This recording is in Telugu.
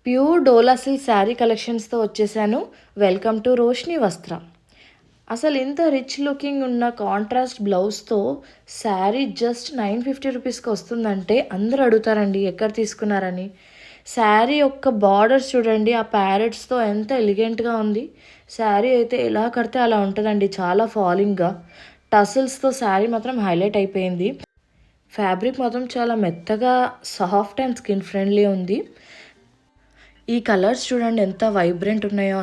ప్యూర్ డోలా సిల్క్ శారీ కలెక్షన్స్తో వచ్చేసాను. వెల్కమ్ టు రోషిని వస్త్ర. అసలు ఇంత రిచ్ లుకింగ్ ఉన్న కాంట్రాస్ట్ బ్లౌజ్తో శారీ జస్ట్ 950 రూపీస్కి వస్తుందంటే అందరూ అడుగుతారండి ఎక్కడ తీసుకున్నారని. శారీ యొక్క బార్డర్స్ చూడండి, ఆ ప్యారెట్స్తో ఎంత ఎలిగెంట్గా ఉంది. శారీ అయితే ఎలా కడితే అలా ఉంటుందండి, చాలా ఫాలింగ్గా. టసిల్స్తో శారీ మాత్రం హైలైట్ అయిపోయింది. ఫ్యాబ్రిక్ మాత్రం చాలా మెత్తగా, సాఫ్ట్ అండ్ స్కిన్ ఫ్రెండ్లీ ఉంది. ఈ కలర్స్ చూడండి ఎంత వైబ్రెంట్ ఉన్నాయో.